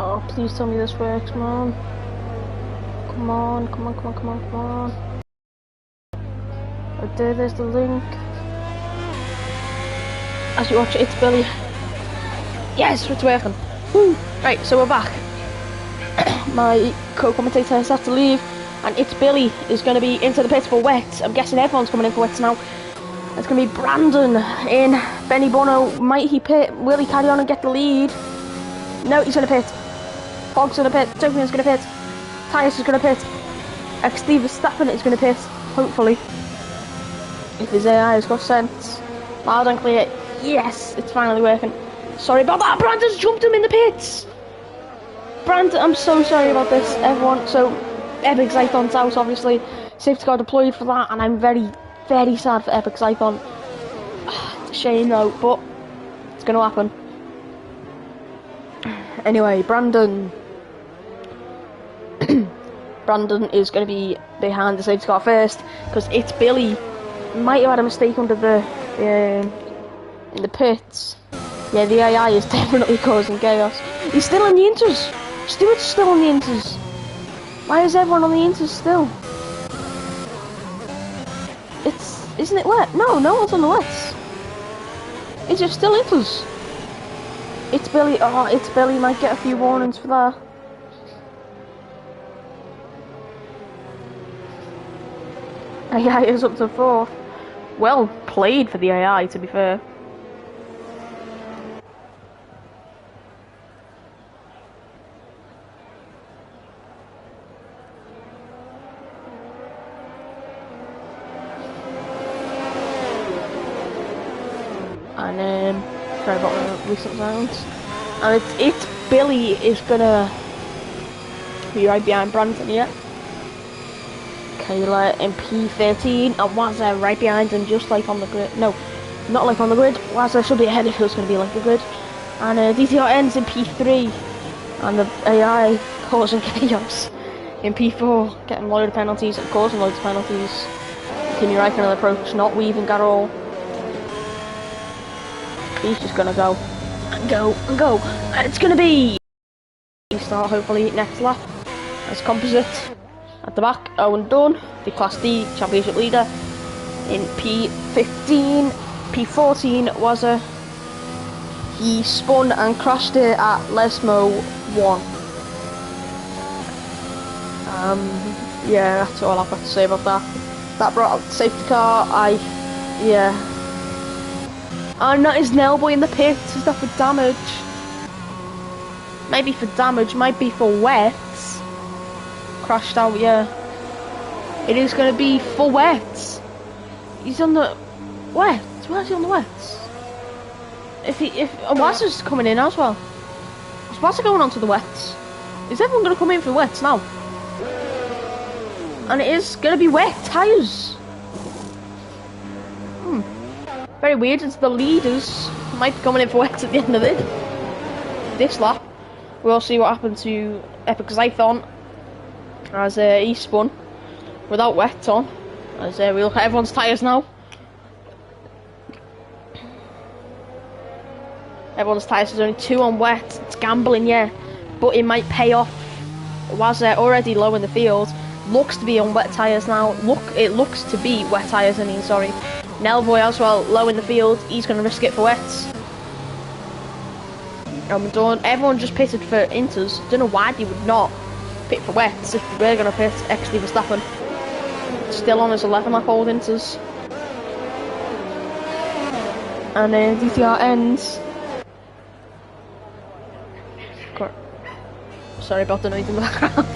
Oh, please tell me this works, man. Come on, come on, come on, come on, come on. Right there's the link. As you watch it, it's Billy. Yes, it's working. Woo! Right, so we're back. My co-commentator has had to leave, and it's Billy is going to be into the pits for wet. I'm guessing everyone's coming in for wets now. It's going to be Brandon in. Benny Bono, might he pit? Will he carry on and get the lead? No, he's going to pit. Fog's going to pit. Jovin's going to pit. Tyus is going to pit. Steve Verstappen is going to pit, hopefully. If his AI has got sense. Loud and clear. Yes, it's finally working. Sorry about that. Brandon's jumped him in the pits. Brandon, I'm so sorry about this, everyone. So, Epic Zython's out, obviously. Safety car deployed for that, and I'm very, very sad for Epic Zython. It's a shame, though, but it's going to happen. Anyway, Brandon. Brandon is going to be behind the safety car first, because it's Billy. Might have had a mistake under the in the pits. Yeah, the AI is definitely causing chaos. He's still on the inters. Stewart's still on the inters. Why is everyone on the inters still? Isn't it wet? No, no one's on the wets. It's just still inters. It's Billy. Oh, it's Billy. Might get a few warnings for that. AI is up to 4th. Well played for the AI, to be fair. And sorry about the recent sounds. And it's Billy is gonna be right behind Brandon here. Kayla in P13 and Wazza right behind him, just like on the grid. No, not like on the grid. Wazza should be ahead if it was going to be like the grid. And DTR ends in P3, and the AI causing chaos in P4, getting a load of penalties and causing loads of penalties. Kimi Räikkönen approach, not weaving at all. He's just gonna go and go and go. And it's gonna be start hopefully next lap as composite. At the back, Owen Dunn, the Class D championship leader, in P15, P14 was he spun and crashed it at Lesmo 1. Yeah, that's all I've got to say about that. That brought out the safety car. Yeah. And not his nail boy in the pits. Is that for damage? Maybe for damage, might be for wets. Crashed out, yeah. It is going to be for wets. He's on the wets. Where's he on the wets? If Wazza's coming in as well. Is Wazza going on to the wets? Is everyone going to come in for wets now? And it is going to be wet tyres. Very weird. It's the leaders might be coming in for wets at the end of this lap. We'll see what happened to Epic Zython as he spun without wet on. As we look at everyone's tyres now. Everyone's tyres is only 2 on wet. It's gambling, yeah, but it might pay off. Was already low in the field. Looks to be on wet tyres now. It looks to be wet tyres. I mean, sorry. Nelboy as well, low in the field. He's going to risk it for wets. Everyone just pitted for inters. Don't know why they would not pit for wets if we're going to pit XD Verstappen. Still on his 11 lap old inters. And DTR ends. Sorry about the noise in the background.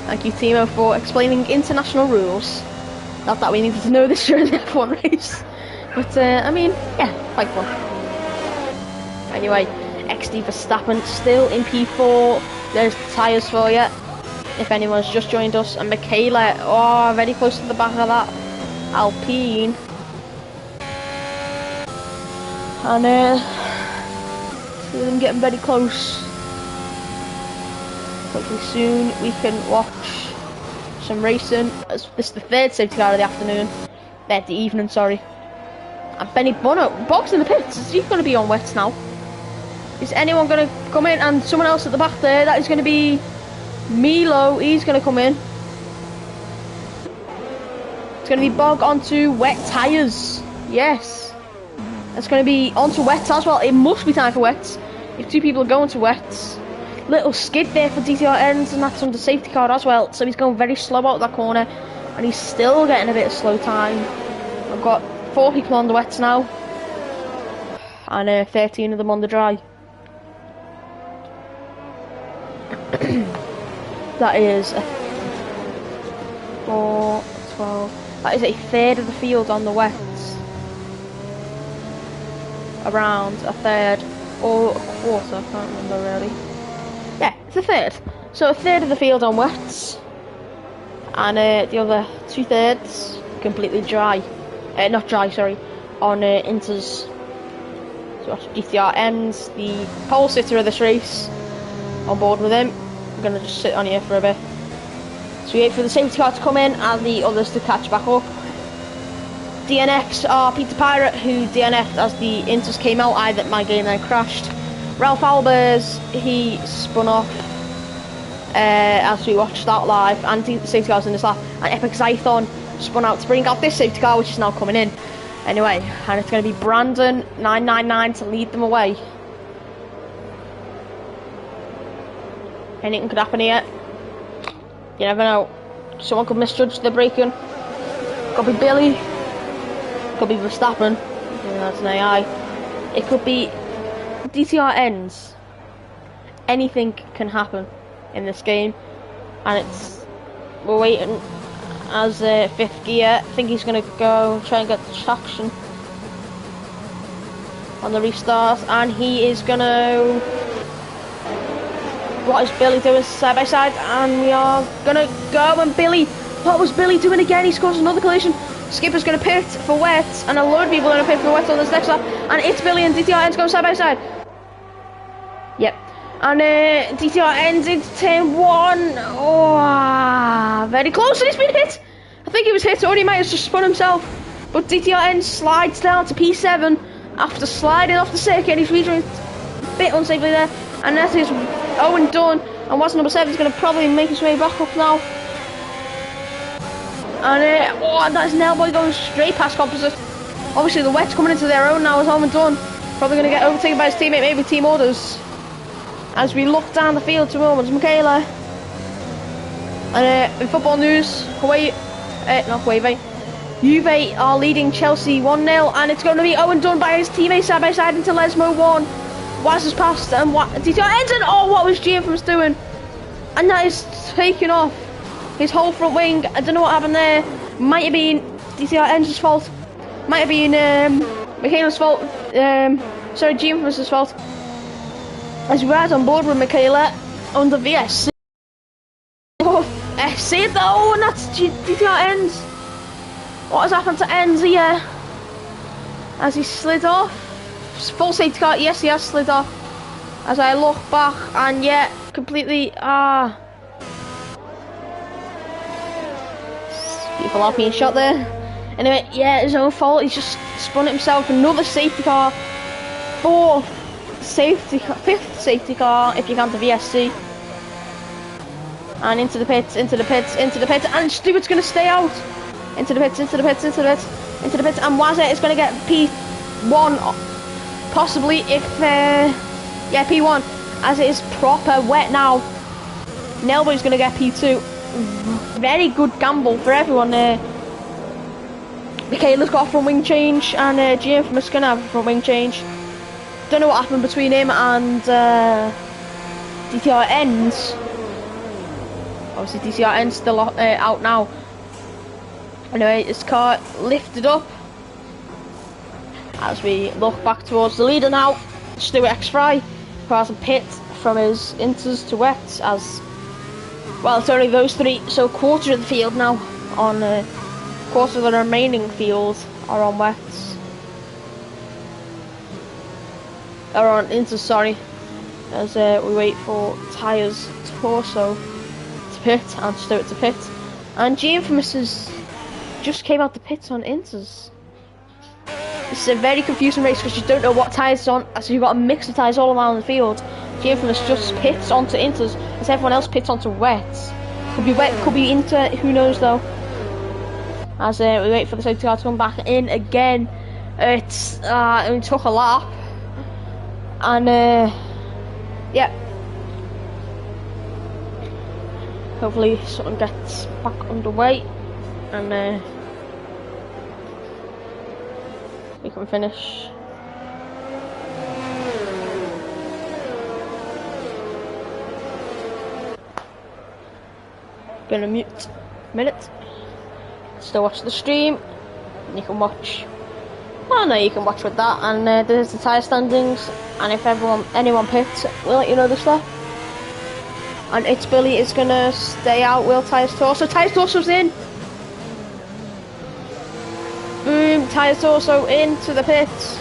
Thank you Timo for explaining international rules. Not that we needed to know this during the F1 race. But I mean, yeah, quite fun. Anyway, XD Verstappen still in P4. There's the tyres for you, if anyone's just joined us. And Michaela, oh, very close to the back of that Alpine. And see them getting very close. Hopefully soon we can watch some racing. This is the 3rd safety car of the afternoon. The evening, sorry. And Benny Bono, box in the pits. Is he going to be on wets now? Is anyone going to come in? And someone else at the back there, that is going to be Milo. He's going to come in. It's going to be Bog onto wet tyres. Yes. It's going to be onto wets as well. It must be time for wets. If two people are going to wets. Little skid there for DTR ends, and that's under safety car as well. So he's going very slow out of that corner. And he's still getting a bit of slow time. I've got 4 people on the wets now. And 13 of them on the dry. That is 4, 12. That is a third of the field on the wets. Around a third or a quarter, I can't remember really. Yeah, it's a third. So a third of the field on wets. And the other 2/3 completely dry. Not dry, sorry. On inters. So that's DTR ends, the pole sitter of this race. On board with him. I'm going to just sit on here for a bit. So we wait for the safety car to come in and the others to catch back up. DNFs are Peter Pirate, who DNF'd as the inters came out. My game then crashed. Ralph Albers, he spun off as we watched that live, and the safety car's in this lap. And Epic Zython spun out to bring out this safety car, which is now coming in. Anyway, and it's going to be Brandon 999 to lead them away. Anything could happen here. You never know. Someone could misjudge the braking. Could be Billy. Could be Verstappen. Yeah, that's an AI. It could be DTR ends. Anything can happen in this game. And we're waiting as 5th gear. I think he's going to go try and get the traction on the restart. And he is going to... What is Billy doing side by side? And we are gonna go. And Billy, what was Billy doing again? He scores another collision. Skipper's gonna pit for wets, and a load of people are gonna pit for wets on this next lap. And it's Billy and DTR ends going side by side. Yep. And DTR ends into turn 1. Oh, very close. And he's been hit. I think he was hit, or he might have just spun himself. But DTR ends slides down to P7 after sliding off the circuit. He's reaching a bit unsafely there. And that is Owen Dunn, and what's number 7 is going to probably make his way back up now. And oh, that's Nailboy going straight past Composite. Obviously the wet's coming into their own now as Owen Dunn. Probably going to get overtaken by his teammate, maybe team orders. As we look down the field to Romans Michaela. And in football news, Juve are leading Chelsea 1-0, and it's going to be Owen Dunn by his teammate side by side into Lesmo 1. Waz has passed, and what DTR ends in. Oh, what was Gianfrom's doing? And that is taking off his whole front wing. I don't know what happened there. Might have been DTR ends' fault. Might have been Michaela's fault. Sorry, Gianfrom's fault. As we ride on board with Michaela under VSC. Oh, SC though, and that's DTR ends. What has happened to ends here? As he slid off. Full safety car, yes, he has slid off. As I look back, and yeah, completely, people are being shot there. Anyway, yeah, his own fault, he's just spun it himself. Another safety car, 4th safety car, 5th safety car, if you count the VSC. And into the pits, into the pits, into the pits, and Stewart's going to stay out. Into the pits, into the pits, into the pits, into the pits, and Wazza is going to get P1. Possibly if, yeah, P1, as it is proper wet now. Nelboy's going to get P2. Very good gamble for everyone there. Michaela's got a front wing change, and Gianfrom's going to have a front wing change. Don't know what happened between him and DTR ends. Obviously, DTR ends still out now. Anyway, this car lifted up. As we look back towards the leader now, Stuart X Fry, who has a pit from his inters to wets, as well, it's only those 3, so quarter of the field now on quarter of the remaining field are on wets. Or on inters, sorry, as we wait for tyres Torso to pit and Stuart to pit. And Gianfrom's just came out the pits on inters. It's a very confusing race because you don't know what tyres it's on, so you've got a mix of tyres all around the field. The Infamous just pits onto inters, as everyone else pits onto wets. Could be wet, could be inter, who knows though. As we wait for the safety car to come back in again. It took a lap. And yeah. Hopefully something gets back underway. And we can finish. Gonna mute a minute. Still watch the stream. And you can watch. Oh no, you can watch with that. And there's the tyre standings. And if anyone pits, we'll let you know the stuff. And It's Billy is gonna stay out. Will Tyres Torso? Tyres Torso's in. Boom! Tyres Torso into the pits.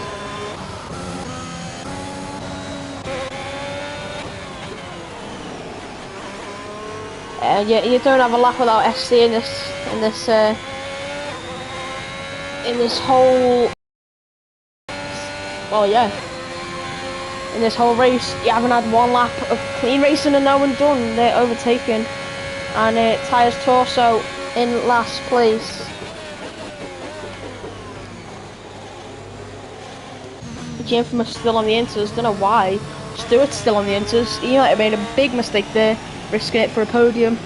Yeah, you don't have a lap without SC in this whole. Well, yeah. In this whole race, you haven't had one lap of clean racing and no one done. They're overtaken, and Tyres Torso in last place. The Infamous still on the inters. Don't know why. Stewart's still on the inters. He might have made a big mistake there, risking it for a podium.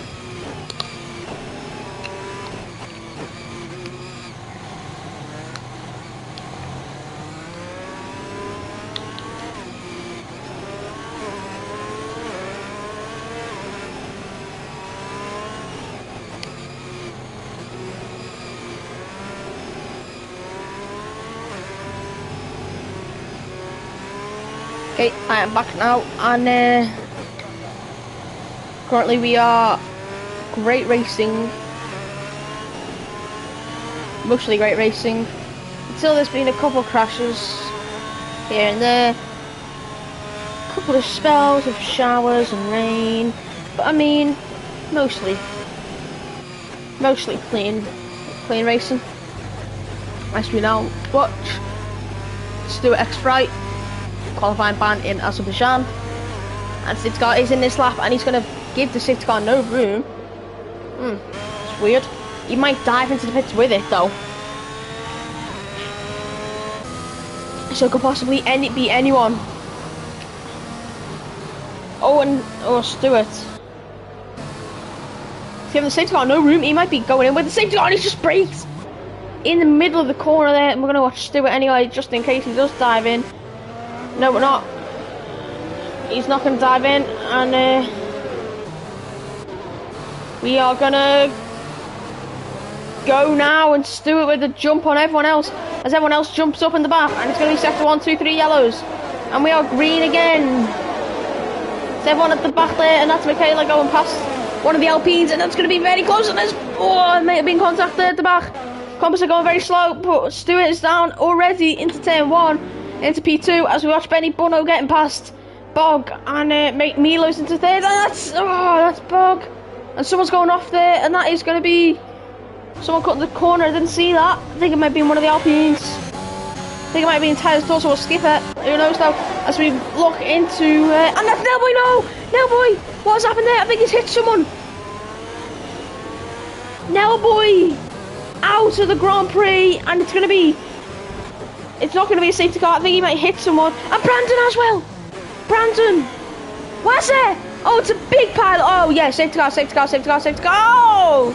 Okay, I am back now, and currently we are great racing, mostly great racing, until there's been a couple of crashes here and there, a couple of spells of showers and rain, but I mean, mostly clean racing. As we now watch Stuart X Fright qualifying ban in Azerbaijan, and safety car is in this lap, and he's going to give the safety car no room. It's weird. He might dive into the pits with it though, so it could possibly be anyone. Owen or Stewart. Giving the safety car no room, he might be going in with the safety car, and he just brakes in the middle of the corner there, and we're going to watch Stewart anyway, just in case he does dive in. No, we're not. He's not going to dive in, and we are going to go now and Stewart with a jump on everyone else, as everyone else jumps up in the back, and it's going to be sector 1, 2, 3 yellows, and we are green again. It's everyone at the back there, and that's Michaela going past one of the Alpines, and that's going to be very close, and there's, it may have been contact there at the back. Compass are going very slow, but Stewart is down already into turn 1. Into P2 as we watch Benny Bono getting past Bog, and Milo's into third, and that's Bog, and someone's going off there, and that is going to be someone cutting the corner. I didn't see that. I think it might be one of the Alpines. I think it might be in Tyres Torso or Skipper. Who knows though? As we look into and that's Nailboy. No, Nailboy. What has happened there? I think he's hit someone. Nailboy out of the Grand Prix, and it's going to be. It's not going to be a safety car. I think he might hit someone. And Brandon as well. Brandon. Where's it? Oh, it's a big pile. Oh, yeah. Safety car, safety car, safety car, safety car. Oh!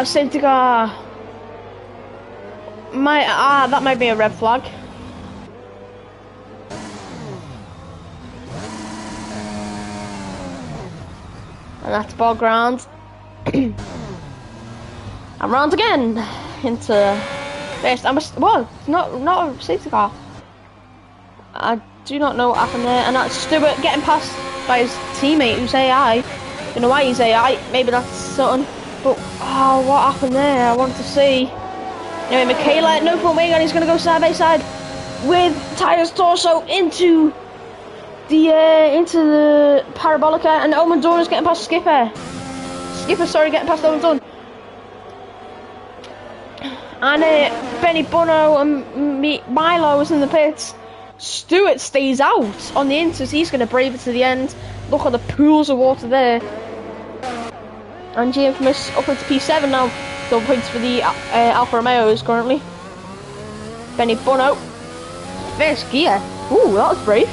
Safety car. That might be a red flag. And that's ball ground. I'm round again into first. Well, not a safety car. I do not know what happened there, and that's Stewart getting passed by his teammate who's AI. Don't know why he's AI. Maybe that's something. But what happened there? I wanted to see. Anyway, Michaela, no front wing, and he's gonna go side by side with Tyres Torso into the Parabolica, and Omen Dawn is getting past Skipper. Skipper, sorry, getting past Omen Dawn. And Benny Bono and Milo is in the pits. Stewart stays out on the inters. He's going to brave it to the end. Look at the pools of water there. And G Infamous up into P7 now. Double points for the Alfa Romeos currently. Benny Bono. First gear. Ooh, that was brave.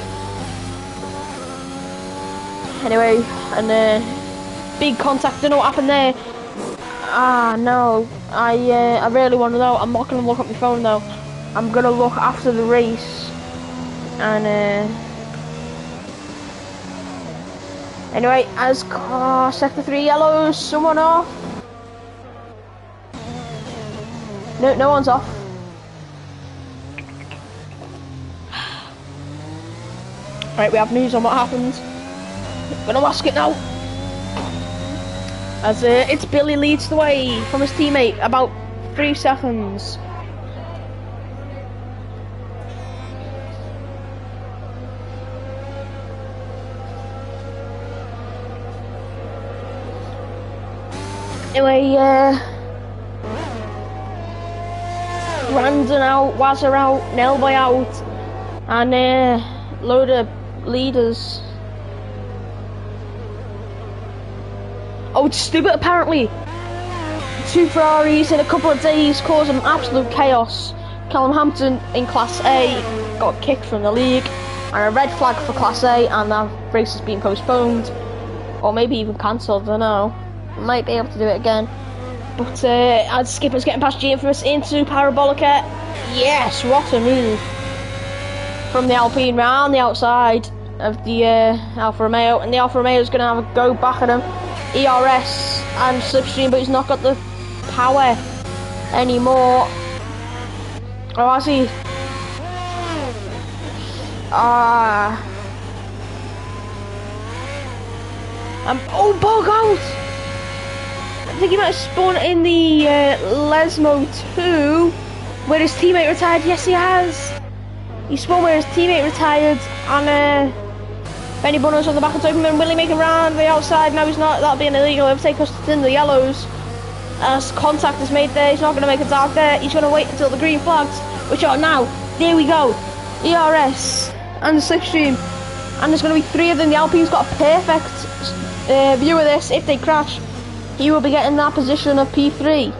Anyway, and big contact. Don't know what happened there. Ah, no. I really want to know. I'm not going to look at my phone though. I'm going to look after the race. And anyway, as sector 3 yellows, someone off. No, no one's off. Right, we have news on what happened. Gonna ask it now. As it's Billy leads the way from his teammate, about 3 seconds. Anyway, Brandon out, Wazza out, Nelboy out, and load of leaders. Oh, it's stupid apparently. 2 Ferraris in a couple of days causing absolute chaos. Callum Hampton in Class A got kicked from the league, and a red flag for Class A, and that race has been postponed, or maybe even cancelled, I don't know. Might be able to do it again. But as Skipper's getting past G Infamous into Parabolica. Yes, what a move from the Alpine round the outside of the Alfa Romeo, and the Alfa Romeo is going to have a go back at him. ERS and Slipstream, but he's not got the power anymore. Or has he? Oh, bog out! I think he might have spawned in the Lesmo 2, where his teammate retired. Yes, he has. He spawned where his teammate retired, and Benny Bono's on the back of Tokenman. Will he make a round the outside? No, he's not. That'll be an illegal overtake because it's in the yellows. As contact is made there, he's not going to make a dark there. He's going to wait until the green flags, which are now. There we go. ERS and the Slipstream. And there's going to be 3 of them. The Alpine's got a perfect view of this. If they crash, he will be getting that position of P3.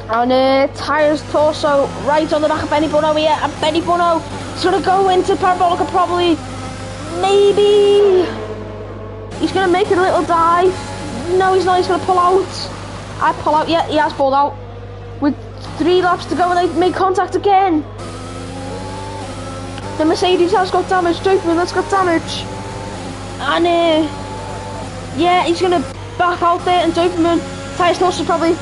And Tyres Torso right on the back of Benny Bono here. And Benny Bono is going to go into Parabolica probably. Maybe. He's going to make a little dive. No, he's not. He's going to pull out. I pull out. Yeah, he has pulled out. With 3 laps to go, and they make contact again. The Mercedes has got damage. Jakeman, that's got damage. And yeah, he's going to back out there, and Doberman, Tyres Torso probably.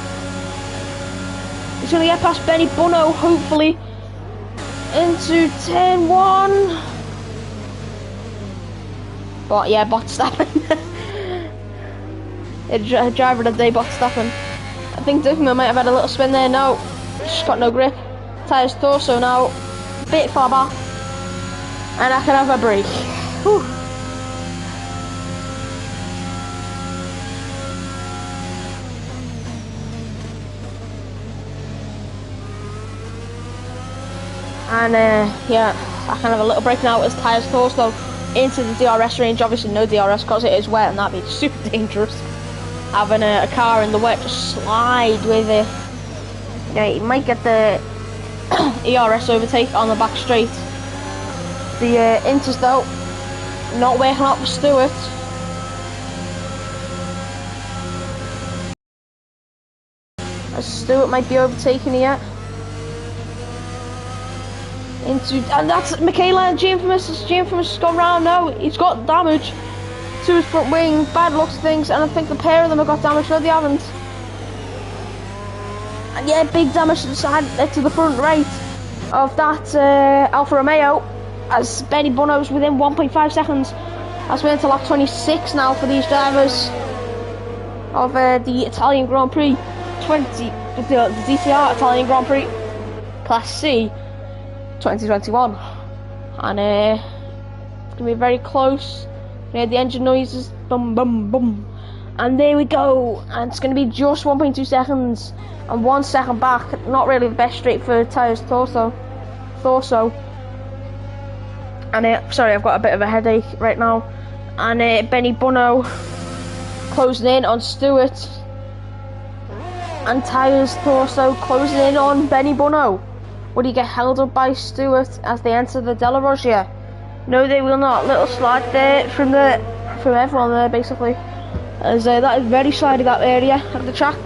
He's going to get past Benny Bono, hopefully, into turn 1. But yeah, Botstappen. Driver of the day, Botstappen. I think Doberman might have had a little spin there. No, just got no grip. Tyres Torso now, a bit far back, and I can have a break. Whew. And yeah, I can have a little break now as Tyres Torso into the DRS range. Obviously no DRS because it is wet, and that'd be super dangerous. Having a car in the wet just slide with it. Yeah, you might get the ERS overtake on the back straight. The Inters though, not working out for Stewart. As Stewart might be overtaking here. And that's Michaela and G Infamous. G Infamous has gone round now. He's got damage to his front wing, bad looks things, and I think the pair of them have got damage. No, they haven't. And yeah, big damage to the side, to the front right of that Alfa Romeo, as Benny Bono's within 1.5 seconds. As we're into lap 26 now for these drivers of the Italian Grand Prix the DTR Italian Grand Prix Class C 2021, and it's gonna be very close. We hear the engine noises, boom, boom, boom, And there we go. And it's going to be just 1.2 seconds and 1 second back. Not really the best straight for tyres torso. And sorry, I've got a bit of a headache right now. And Benny Bono closing in on Stewart. And tyres torso closing in on Benny Bono. Would he get held up by Stewart as they enter the Della Roggia? No, they will not. Little slide there from everyone there, basically. As that is very slidey, that area of the track.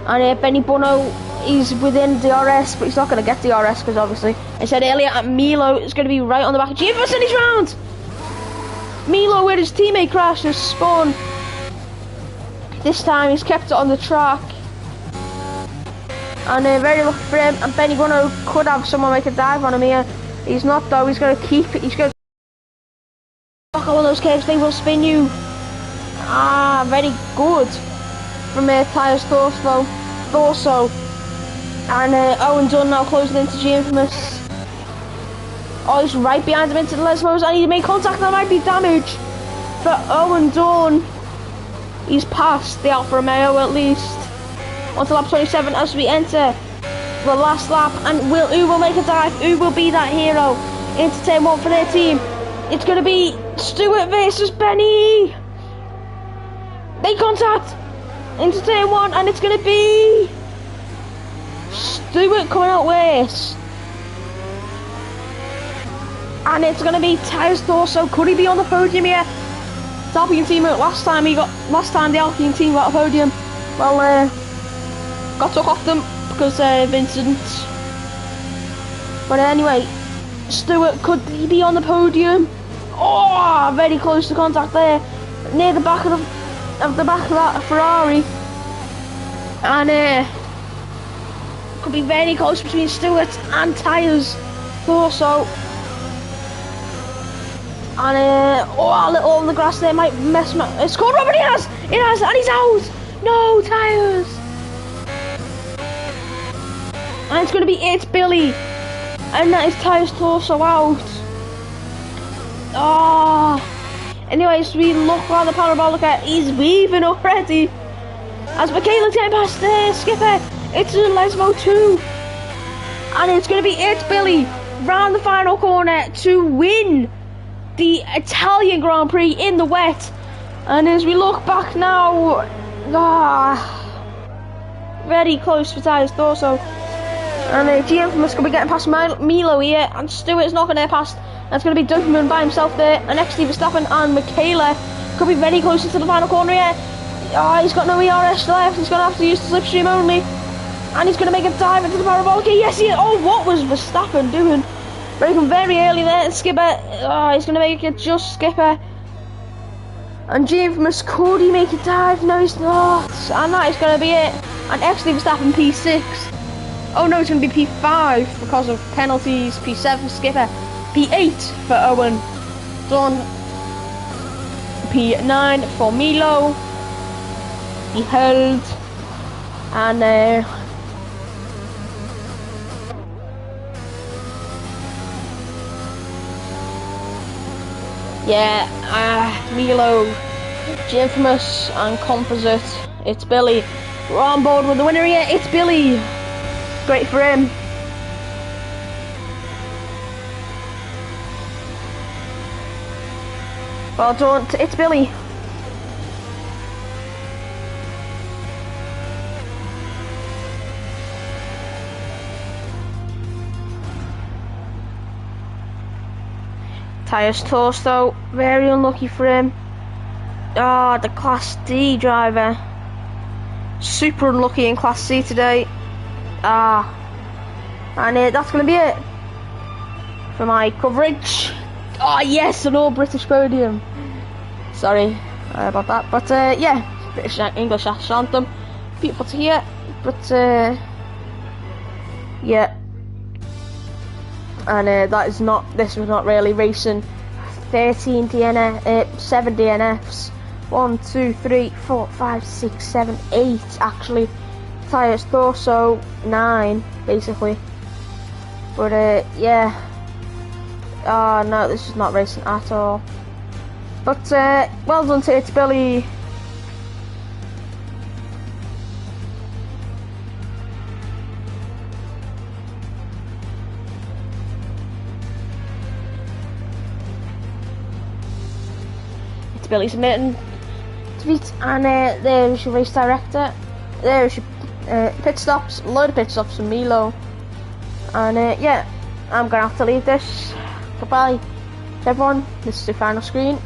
And Benny Bono is within DRS, but he's not going to get DRS because obviously I said earlier Milo is going to be right on the back of Gianfranco, and he's round. Milo, where his teammate crashed, has spun. This time he's kept it on the track. And very lucky for him. And Benny Bono could have someone make a dive on him here. He's not though. He's going to keep it. He's going to block all those curves. They will spin you. Very good from tyres torso. And Owen Dunn now closing into Gianfranco. Oh, he's right behind him into the Lesmos, and he made contact. That might be damage for Owen Dunn. He's past the Alfa Romeo at least. On to lap 27 as we enter the last lap, and who will make a dive? Who will be that hero into turn 1 for their team? It's going to be Stewart versus Benny. Make contact into turn 1, and it's going to be Stewart coming out worse. And it's going to be tyres torso. Could he be on the podium here? The Alpine team last time the Alpine team got a podium. Well, got took off them because Vincent. But anyway, Stewart, could he be on the podium? Oh, very close to contact there, near the back of that Ferrari, and could be very close between Stewart and tyres torso. And a little on the grass there might mess him up. It's called Robert. It has, and he's out. No, tyres. And it's going to be Billy, and that is tyres torso out. Anyways, we look around the parabolica. He's weaving already as Michaela's getting past there. Skipper, it's a Lesmo 2, and it's going to be Billy round the final corner to win the Italian Grand Prix in the wet. And as we look back now, very close for tyres torso. And Gianfranco going to be getting past Milo here, and Stewart's not going to get past. That's going to be Dunkerman by himself there, and next to Verstappen and Michaela could be very close into the final corner here. He's got no ERS left. He's going to have to use the slipstream only, and he's going to make a dive into the parabolic. Yes, he is. Oh, what was Verstappen doing? Breaking very early there, Skipper. He's going to make it just Skipper. And Gianfranco, could he make a dive? No, he's not. And that is going to be it. And next to Verstappen P6. Oh no, it's going to be P5 because of penalties. P7 Skipper. P8 for Owen Dunn. P9 for Milo. He held. And Milo, Gianfranco and Composite. It's Billy. We're on board with the winner here. It's Billy. Great for him. Well done, it's Billy. Tyres torso, very unlucky for him. The Class D driver. Super unlucky in Class C today. And that's going to be it for my coverage. Yes, an all British podium. Sorry about that, but yeah, British English anthem, beautiful to hear. But yeah, and this was not really racing. 13 DNF, 7 DNFs, 1, 2, 3, 4, 5, 6, 7, 8 actually. Tyres torso 9 basically. But yeah. No, this is not racing at all. But well done to It's Billy. it's Billy submitting tweet, and there's your race director. There's your pit stops, a load of pit stops from Milo, and yeah, I'm gonna have to leave this. Goodbye to everyone. This is the final screen.